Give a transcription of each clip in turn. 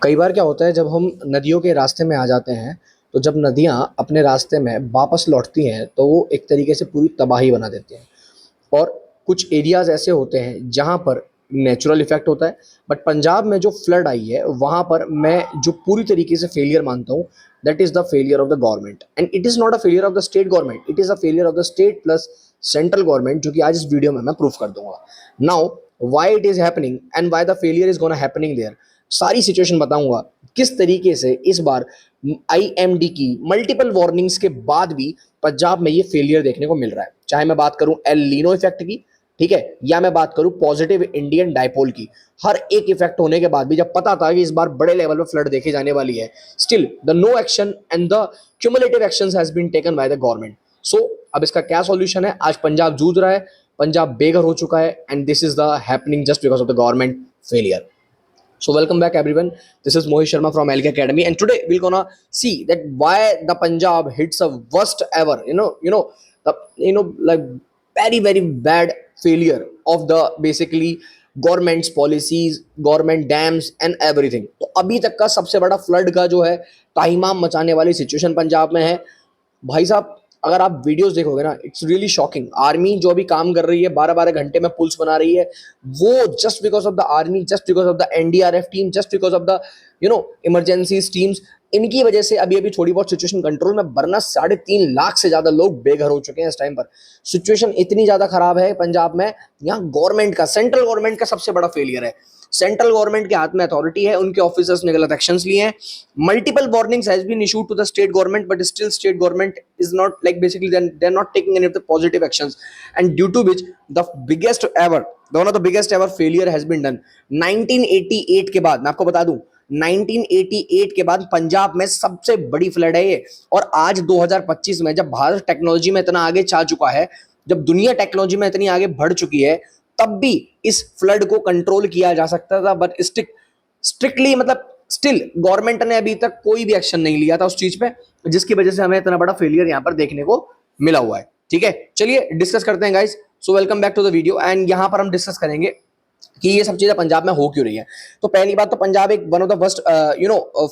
कई बार क्या होता है जब हम नदियों के रास्ते में आ जाते हैं, तो जब नदियाँ अपने रास्ते में वापस लौटती हैं तो वो एक तरीके से पूरी तबाही बना देती हैं। और कुछ एरियाज़ ऐसे होते हैं जहाँ पर नेचुरल इफ़ेक्ट होता है, बट पंजाब में जो फ्लड आई है वहाँ पर मैं जो पूरी तरीके से फेलियर मानता हूँ, that is the failure of the government. And it is not a failure of the state government, it is a failure of the state plus central government, जो कि आज इस वीडियो में मैं प्रूफ कर दूंगा। Now why it is happening and why the failure is gonna happening there, सारी situation बताऊंगा किस तरीके से इस बार आईएमडी की मल्टीपल वार्निंग्स के बाद भी पंजाब में ये फेलियर देखने को मिल रहा है। चाहे मैं बात करूं एल लीनो इफेक्ट की, ठीक है, या मैं बात करूं पॉजिटिव इंडियन डायपोल की, हर एक इफेक्ट होने के बाद भी जब पता था कि इस बार बड़े लेवल पर फ्लड देखी जाने वाली है, still the no action and the cumulative actions has been taken by the government. So अब इसका क्या सॉल्यूशन है? आज पंजाब जूझ रहा है, पंजाब बेघर हो चुका है, and this is the happening just because of the government failure. So welcome back everyone. This is Mohit Sharma from LK Academy, and today we're gonna see that why the Punjab hits a worst ever, the like very bad failure of the basically government's policies, government dams and everything. तो अभी तक का सबसे बड़ा flood का जो है ताहिमाम मचाने वाली सिचुएशन पंजाब में है। भाई साहब, अगर आप वीडियोस देखोगे ना, इट्स रियली शॉकिंग। आर्मी जो अभी काम कर रही है 12-12 घंटे में पुल्स बना रही है, वो just because of the army, just because of the NDRF team, just because of the emergency teams, इनकी वजह से अभी अभी थोड़ी बहुत सिचुएशन कंट्रोल में, वरना 3.5 लाख से ज्यादा लोग बेघर हो चुके हैं इस टाइम पर। सिचुएशन इतनी ज्यादा खराब है पंजाब में। यहाँ गवर्नमेंट का, सेंट्रल गवर्नमेंट का सबसे बड़ा फेलियर है। सेंट्रल गवर्नमेंट के हाथ में अथॉरिटी है, उनके ऑफिसर्स ने गलत एक्शंस लिए हैं। Multiple warnings has been issued to the state government, but still state government is not like basically they are not taking any of the positive actions, and due to which the biggest ever, one of the biggest ever failure has been done 1988 के बाद। मैं आपको बता दूं, 1988 के बाद पंजाब में सबसे बड़ी फ्लड है ये। और आज 2025 में जब भारत टेक्नोलॉजी में इतना आगे जा चुका है, जब दुनिया टेक्नोलॉजी में इतनी आगे बढ़ चुकी है, तब भी इस फ्लड को कंट्रोल किया जा सकता था, बट स्ट्रिक्टली मतलब स्टिल गवर्नमेंट ने अभी तक कोई भी एक्शन नहीं लिया था उस चीज पे, जिसकी वजह से हमें इतना बड़ा फेलियर यहाँ पर देखने को मिला हुआ है। ठीक है, चलिए डिस्कस करते हैं guys. So welcome back to the video, and यहाँ पर हम डिस्कस करेंगे कि ये सब चीजें पंजाब में हो क्यों रही है। तो पहली बात तो पंजाब एक one of the worst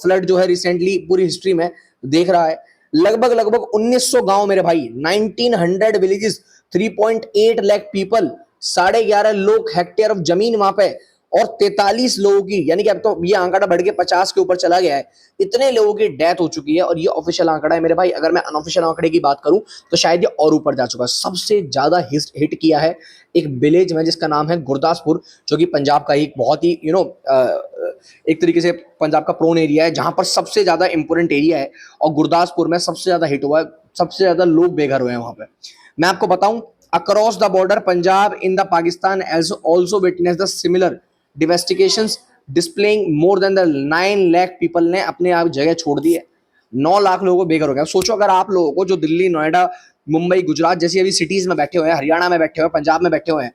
flood जो है रिसेंटली पूरी हिस्ट्री में देख रहा है। लगभग लगभग 1900 गांव मेरे भाई, 1900 विलेजेस, 3.8 लाख पीपल, 11.5 लोग हेक्टेयर ऑफ जमीन वहां पे, और 43 लोगों की, यानी कि अब तो ये आंकड़ा बढ़ के 50 के ऊपर चला गया है। इतने लोगों की डेथ हो चुकी है, और ये ऑफिशियल आंकड़ा है मेरे भाई। अगर मैं अनऑफिशियल आंकड़े की बात करूं तो शायद ये और ऊपर जा चुका है। सबसे ज्यादा हिट किया है एक विलेज में जिसका नाम है गुरदासपुर, जो कि पंजाब का एक बहुत ही एक तरीके से पंजाब का प्रोन एरिया है, जहां पर सबसे ज्यादा इंपोर्टेंट एरिया है, और गुरदासपुर में सबसे ज्यादा हिट हुआ है, सबसे ज्यादा लोग बेघर हुए हैं वहां पे। मैं आपको बताऊं, across the border Punjab in the Pakistan has also witness the similar devastations, displacing more than the 9 lakh people ने अपने आप जगह छोड़ दी है। 9 लाख लोगों को बेघर हो गया। सोचो अगर आप लोगों को जो दिल्ली, नोएडा, मुंबई, गुजरात जैसी अभी सिटीज में बैठे हुए हैं, हरियाणा में बैठे हुए हैं, पंजाब में बैठे हुए हैं,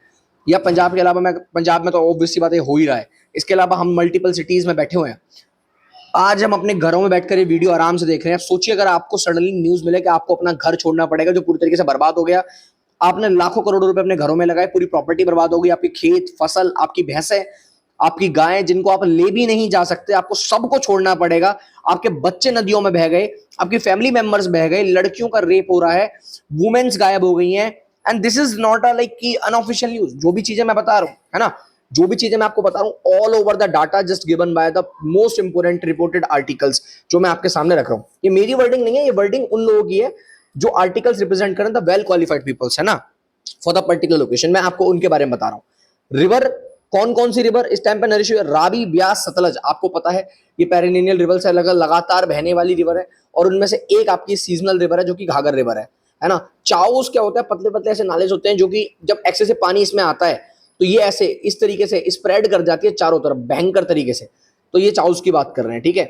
या पंजाब के अलावा, मैं पंजाब में तो ऑब्वियसली बात है हो ही रहा है, इसके अलावा हम मल्टीपल सिटीज में बैठे हुए हैं, आज हम अपने घरों में बैठकर ये वीडियो आराम से देख रहे हैं। सोचिए अगर आपको सडनली न्यूज मिले कि आपको अपना घर छोड़ना पड़ेगा जो पूरी तरीके से बर्बाद हो गया, आपने लाखों करोड़ों रुपए अपने घरों में लगाए, पूरी प्रॉपर्टी बर्बाद हो गई, आपकी खेत फसल, आपकी भैंसें, आपकी गायें जिनको आप ले भी नहीं जा सकते, आपको सबको छोड़ना पड़ेगा। आपके बच्चे नदियों में बह गए, आपकी फैमिली मेंबर्स बह गए, लड़कियों का रेप हो रहा है, वुमेन्स गायब हो गई हैं, and this is not a like की अनऑफिशियल न्यूज। जो भी चीजें मैं बता रहा हूं, है ना, जो भी चीजें मैं आपको बता रहा हूं, all over the data just given by the most important reported articles जो मैं आपके सामने रख रहा हूं। ये मेरी वर्डिंग नहीं है, ये वर्डिंग उन लोगों की है जो आर्टिकल्स रिप्रेजेंट करें, द वेल क्वालिफाइड पीपल्स, है ना, फॉर द पर्टिकुलर लोकेशन। मैं आपको उनके बारे में बता रहा हूं। रिवर, कौन कौन सी रिवर इस टाइम पे नरिश हुई है? रावी, ब्यास, सतलज। आपको पता है ये पेरिनियल रिवर से लगातार बहने वाली रिवर है, और उनमें से एक आपकी सीजनल रिवर है जो कि घाघर रिवर है ना। चाउस क्या होता है? पतले पतले ऐसे नाले होते हैं जो कि जब एक्सेसिव पानी इसमें आता है तो ये ऐसे इस तरीके से स्प्रेड कर जाती है चारों तरफ भयंकर तरीके से। तो ये चाउस की बात कर रहे हैं, ठीक है।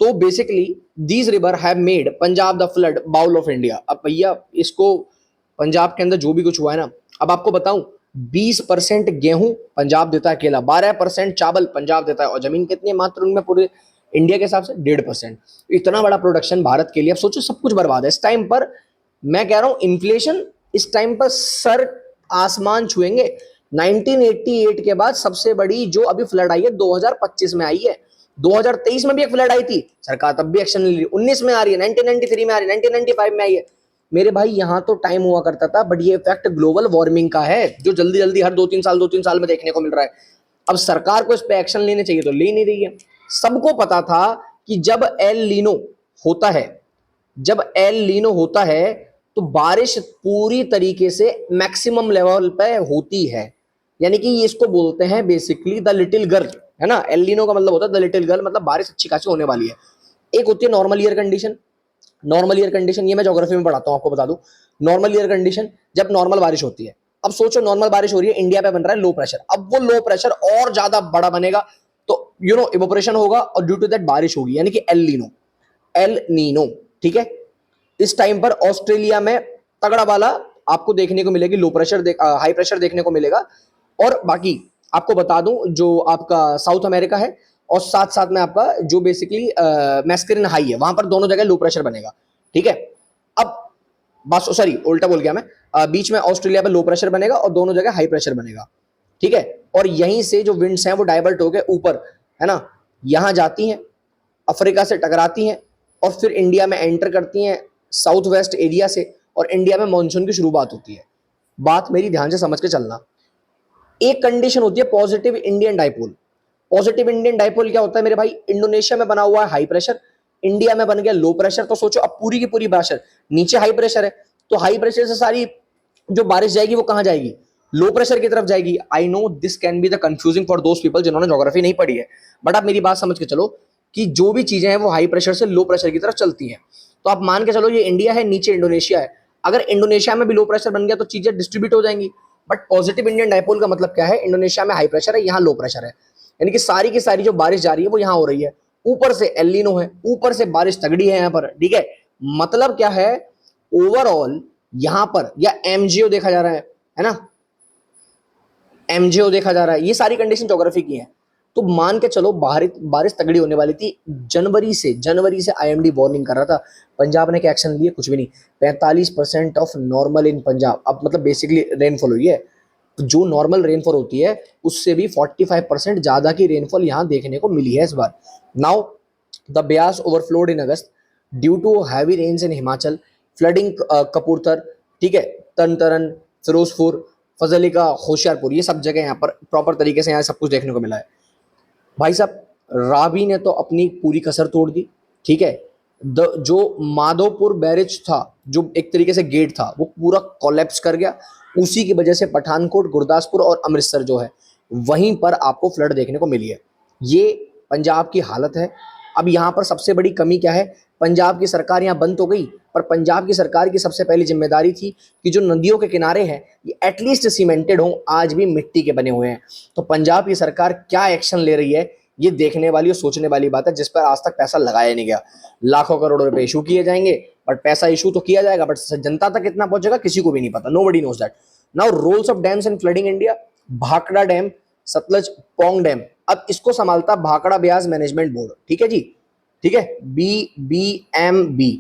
तो basically these river have made Punjab the flood bowl of India. अब भैया इसको, पंजाब के अंदर जो भी कुछ हुआ है ना, अब आपको बताऊं, 20% गेहूं पंजाब देता है अकेला, 12% चावल पंजाब देता है, और जमीन कितनी है मात्र उनमें पूरे इंडिया के हिसाब से 1.5%। इतना बड़ा प्रोडक्शन भारत के लिए। अब सोचो सब कुछ बर्बाद है इस टाइम पर। मैं कह रहा हूं इन्फ्लेशन इस टाइम पर सर आसमान छुएंगे। 1988 के बाद सबसे बड़ी जो अभी फ्लड आई है 2025 में आई है। 2023 में भी एक फ्लड आई थी, सरकार तब भी एक्शन नहीं ली। 19 में आ रही है, 1993 में आ रही है, 1995 में आई है। मेरे भाई यहाँ तो टाइम हुआ करता था, बट ये इफेक्ट ग्लोबल वार्मिंग का है जो जल्दी जल्दी हर 2-3 साल में देखने को मिल रहा है। अब सरकार को इस पे एक्शन लेने चाहिए तो ले नहीं रही है। सबको पता था कि जब एल लीनो होता है, जब एल लीनो होता है तो बारिश पूरी तरीके से मैक्सिमम लेवल पे होती है, यानी कि इसको बोलते हैं बेसिकली द लिटिल गर्ल, है ना। एल लीनो का मतलब होता है द लिटिल गर्ल, मतलब बारिश अच्छी खासी होने वाली है। एक होती है normal year condition. Normal year condition ये मैं ज्योग्राफी में पढ़ाता हूं, आपको बता दूं। नॉर्मल ईयर कंडीशन जब नॉर्मल बारिश होती है। अब सोचो नॉर्मल बारिश हो रही है, इंडिया पे बन रहा है लो प्रेशर, अब वो लो प्रेशर और ज्यादा बड़ा बनेगा तो इवोपोरेशन होगा और ड्यू टू दैट बारिश होगी, यानी कि एल नीनो। एल नीनो, ठीक है। इस टाइम पर ऑस्ट्रेलिया में तगड़ा वाला आपको देखने को मिलेगी लो प्रेशर, हाई प्रेशर देखने को मिलेगा। और बाकी आपको बता दूं जो आपका साउथ अमेरिका है और साथ साथ में आपका जो बेसिकली मैस्करिन हाई है, वहां पर दोनों जगह लो प्रेशर बनेगा, ठीक है। अब बस सॉरी उल्टा बोल गया मैं, बीच में ऑस्ट्रेलिया पे लो प्रेशर बनेगा और दोनों जगह हाई प्रेशर बनेगा, ठीक है। और यहीं से जो विंड्स हैं वो डाइवर्ट होकर ऊपर, है ना, यहां जाती हैं, अफ्रीका से टकराती हैं और फिर इंडिया में एंटर करती हैं साउथ वेस्ट एरिया से, और इंडिया में मानसून की शुरुआत होती है। बात मेरी ध्यान से समझ के चलना। एक कंडीशन होती है positive Indian dipole. Positive Indian dipole क्या होता है मेरे भाई, इंडोनेशिया में बना हुआ है हाई प्रेशर, इंडिया में बन गया लो प्रेशर, तो सोचो अब पूरी की पूरी प्रेशर नीचे हाई प्रेशर है, तो हाई प्रेशर से सारी जो बारिश जाएगी वो कहां जाएगी, लो प्रेशर की तरफ जाएगी। I know this can be the confusing for those people जिन्होंने ज्योग्राफी नहीं पढ़ी है, बट आप मेरी बात समझ के चलो कि जो भी चीजें हैं वो हाई प्रेशर से लो प्रेशर की तरफ चलती हैं। तो आप मान के चलो ये इंडिया है, नीचे इंडोनेशिया है, अगर इंडोनेशिया में भी लो प्रेशर बन गया तो चीजें डिस्ट्रीब्यूट हो जाएंगी। बट पॉजिटिव इंडियन डाइपोल का मतलब क्या है, इंडोनेशिया में हाई प्रेशर है, यहाँ लो प्रेशर है, यानी कि सारी की सारी जो बारिश जा रही है वो यहाँ हो रही है। ऊपर से एल नीनो है, ऊपर से बारिश तगड़ी है यहाँ पर, ठीक है। मतलब क्या है, ओवरऑल यहाँ पर या एमजीओ देखा जा रहा है ना, एमजीओ देखा जा रहा है, ये सारी कंडीशन ज्योग्राफी की है। तो मान के चलो बारिश तगड़ी होने वाली थी, जनवरी से आईएमडी वार्निंग कर रहा था। पंजाब ने क्या एक्शन लिए, कुछ भी नहीं। 45% ऑफ नॉर्मल इन पंजाब, अब मतलब बेसिकली रेनफॉल हुई है, जो नॉर्मल रेनफॉल होती है उससे भी 45% ज्यादा की रेनफॉल यहाँ देखने को मिली है इस बार। Now the Beas overflowed in August due to heavy rains in Himachal, flooding Kapurthala, ठीक है, तनतरन, फिरोजपुर, फजलिका, होशियारपुर, ये सब जगह यहाँ पर प्रॉपर तरीके से यहाँ सब कुछ देखने को मिला है। भाई साहब रावी ने तो अपनी पूरी कसर तोड़ दी, ठीक है। जो माधोपुर बैरेज था, जो एक तरीके से गेट था, वो पूरा कोलैप्स कर गया। उसी की वजह से पठानकोट, गुरदासपुर और अमृतसर जो है वहीं पर आपको फ्लड देखने को मिली है। ये पंजाब की हालत है। अब यहाँ पर सबसे बड़ी कमी क्या है, पंजाब की सरकार यहाँ बंद तो गई, पर पंजाब की सरकार की सबसे पहली जिम्मेदारी थी कि जो नदियों के किनारे हैं ये एटलीस्ट सीमेंटेड हों, आज भी मिट्टी के बने हुए हैं। तो पंजाब की सरकार क्या एक्शन ले रही है ये देखने वाली और सोचने वाली बात है, जिस पर आज तक पैसा लगाया नहीं गया। लाखों करोड़ों रुपए इशू किए जाएंगे, बट पैसा इशू तो किया जाएगा, बट जनता तक कितना पहुंचेगा किसी को भी नहीं पता, nobody knows that. Now roles of dams in flooding India, Bhakra dam, Sutlej Pong dam, अब इसको संभालता भाखड़ा ब्यास मैनेजमेंट बोर्ड, ठीक है जी, ठीक है, BBMB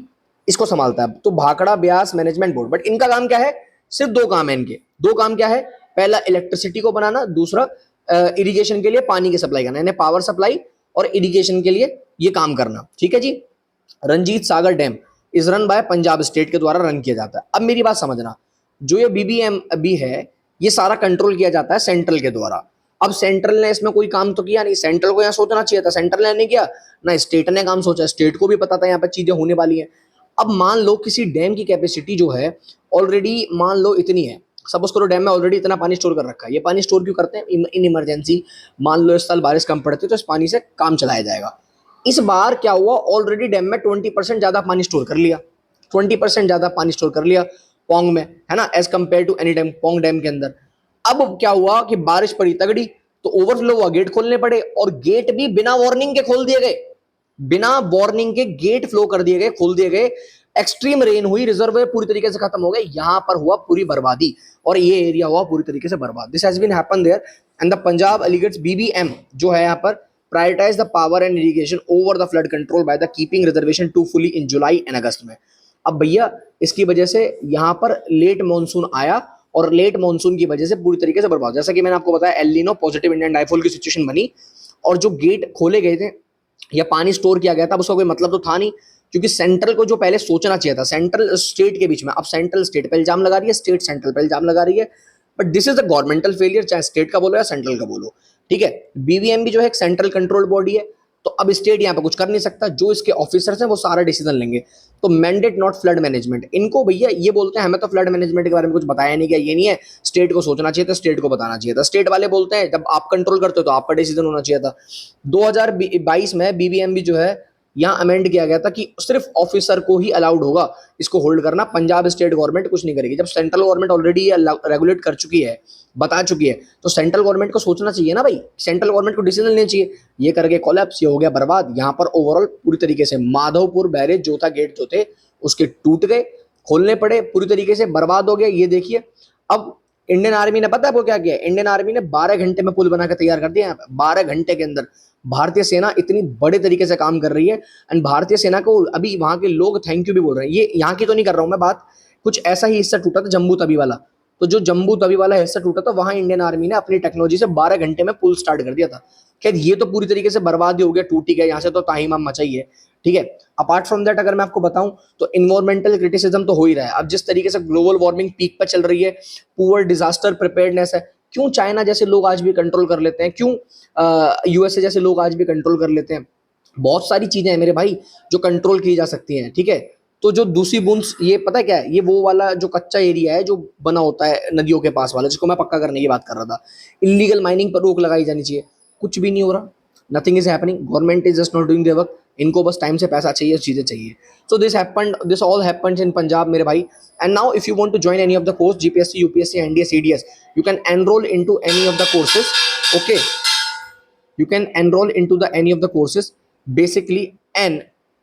इसको संभालता है। तो Bhakra Beas management board, but इनका काम क्या है, सिर्फ दो काम है इनके। दो काम क्या है, पहला इलेक्ट्रिसिटी को बनाना, दूसरा इरिगेशन के लिए पानी की सप्लाई करना, यानी पावर सप्लाई और इरिगेशन के लिए ये काम करना, ठीक है जी। Ranjit Sagar dam is run by Punjab state के द्वारा रन किया जाता है। अब मेरी बात समझना, जो ये BBMB है ये सारा कंट्रोल किया जाता है सेंट्रल के द्वारा। अब सेंट्रल ने इसमें कोई काम तो किया नहीं, सेंट्रल को यहाँ सोचना चाहिए था, सेंट्रल ने नहीं किया ना, स्टेट ने काम सोचा, स्टेट को भी पता था यहाँ पर चीजें होने वाली है। अब मान लो किसी डैम की कैपेसिटी जो है ऑलरेडी मान लो इतनी है, सपोज करो डैम में ऑलरेडी इतना पानी स्टोर कर रखा है, ये पानी स्टोर क्यों करते हैं, इन इमरजेंसी, मान लो इस साल बारिश कम पड़ती है तो इस पानी से काम चलाया जाएगा। इस बार क्या हुआ, ऑलरेडी डैम में 20% ज्यादा पानी स्टोर कर लिया, 20% ज्यादा पानी स्टोर कर लिया पोंग में, है ना, as compare to any dam, Pong dam के अंदर। अब क्या हुआ कि बारिश पड़ी तगड़ी तो ओवरफ्लो हुआ, गेट खोलने पड़े, और गेट भी बिना वार्निंग के खोल दिए गए, बिना वार्निंग के गेट फ्लो कर दिए गए, खोल दिए गए। एक्सट्रीम रेन हुई, रिजर्वोयर पूरी तरीके से खत्म हो गए, यहां पर हुआ पूरी बर्बादी और ये एरिया हुआ पूरी तरीके से बर्बाद। This has been happen there and the Punjab alleges BBM जो है यहाँ पर prioritize the power and irrigation over the flood control by the keeping reservation to fully in July and August में। अब भैया इसकी वजह से यहाँ पर लेट मानसून आया और लेट मानसून की वजह से पूरी तरीके से बर्बाद, जैसा कि मैंने आपको बताया El Nino positive Indian dipole की सिचुएशन बनी और जो गेट खोले गए थे या पानी स्टोर किया गया था, अब उसका कोई मतलब तो था नहीं, क्योंकि सेंट्रल को जो पहले सोचना चाहिए था, सेंट्रल स्टेट के बीच में, अब सेंट्रल स्टेट पे इल्जाम लगा रही है, स्टेट सेंट्रल पे इल्जाम लगा रही है। But this is the governmental failure, चाहे स्टेट का बोलो या सेंट्रल का बोलो, ठीक है। बीबीएमबी जो है एक सेंट्रल कंट्रोल बॉडी है, तो अब स्टेट यहाँ पे कुछ कर नहीं सकता, जो इसके ऑफिसर्स हैं वो सारा डिसीजन लेंगे। तो मैंडेट नॉट फ्लड मैनेजमेंट, इनको भैया ये बोलते हैं हमें तो फ्लड मैनेजमेंट के बारे में कुछ बताया नहीं गया, ये नहीं है, स्टेट को सोचना चाहिए था, स्टेट को बताना चाहिए था। स्टेट वाले बोलते हैं जब आप कंट्रोल करते हो तो आपका डिसीजन होना चाहिए था। 2022 में बीबीएमबी जो है यहाँ अमेंड किया गया था कि सिर्फ ऑफिसर को ही अलाउड होगा इसको होल्ड करना, पंजाब स्टेट गवर्नमेंट कुछ नहीं करेगी। जब सेंट्रल गवर्नमेंट ऑलरेडी रेगुलेट कर चुकी है, बता चुकी है, तो सेंट्रल गवर्नमेंट को सोचना चाहिए ना भाई, सेंट्रल गवर्नमेंट को डिसीजन लेना चाहिए। ये करके कोलैप्स, ये हो गया बर्बाद। यहाँ पर ओवरऑल पूरी तरीके से माधवपुर बैरेज जो था, गेट जो थे उसके टूट गए, खोलने पड़े, पूरी तरीके से बर्बाद हो गया। ये देखिए अब इंडियन आर्मी ने पता है वो क्या किया, इंडियन आर्मी ने 12 घंटे में पुल बना के तैयार कर दिया। 12 घंटे के अंदर भारतीय सेना इतनी बड़े तरीके से काम कर रही है, एंड भारतीय सेना को अभी वहां के लोग थैंक यू भी बोल रहे हैं। ये यहाँ की तो नहीं कर रहा हूं मैं बात, कुछ ऐसा ही हिस्सा टूटा था जम्मू तवी वाला, तो जो जम्मू तवी वाला हिस्सा टूटा था वहां इंडियन आर्मी ने अपनी टेक्नोलॉजी से 12 घंटे में पुल स्टार्ट कर दिया था। खैर ये तो पूरी तरीके से बर्बाद ही हो गया, टूट ही गया, यहाँ से तो ताहिमाम मचाई है, ठीक है। अपार्ट फ्रॉम दैट अगर मैं आपको बताऊं तो इन्वायरमेंटल क्रिटिसिज्म तो हो ही रहा है। अब जिस तरीके से ग्लोबल वार्मिंग पीक पर चल रही है, पुअर डिजास्टर प्रिपेयर्डनेस है, क्यों चाइना जैसे लोग आज भी कंट्रोल कर लेते हैं, क्यों यूएसए जैसे लोग आज भी कंट्रोल कर लेते हैं। बहुत सारी चीजें हैं मेरे भाई जो कंट्रोल की जा सकती हैं, ठीक है। तो जो दूसरी बूंद, ये पता है क्या है, ये वो वाला जो कच्चा एरिया है जो बना होता है नदियों के पास वाला, जिसको मैं पक्का करने की बात कर रहा था। इलीगल माइनिंग पर रोक लगाई जानी चाहिए, कुछ भी नहीं हो रहा, nothing is happening, government is just not doing their work. इनको बस टाइम से पैसा चाहिए, चीजें चाहिए। So this all happened in Punjab मेरे भाई। And now if you want to join any of the course, GPSC, UPSC, NDA, CDS, you can enrol into any of the courses, okay. You can enrol into the any of the courses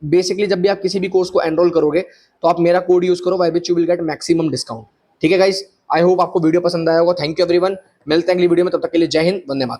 basically जब भी आप किसी भी course को enrol करोगे तो आप मेरा कोड यूज करो, by which you will get maximum discount, ठीक है गाइस। आई होप आपको वीडियो पसंद आया होगा। थैंक यू एवरीवन, मिलते हैं अगली वीडियो में, तब तक के लिए जय हिंद, वंदे मातरम।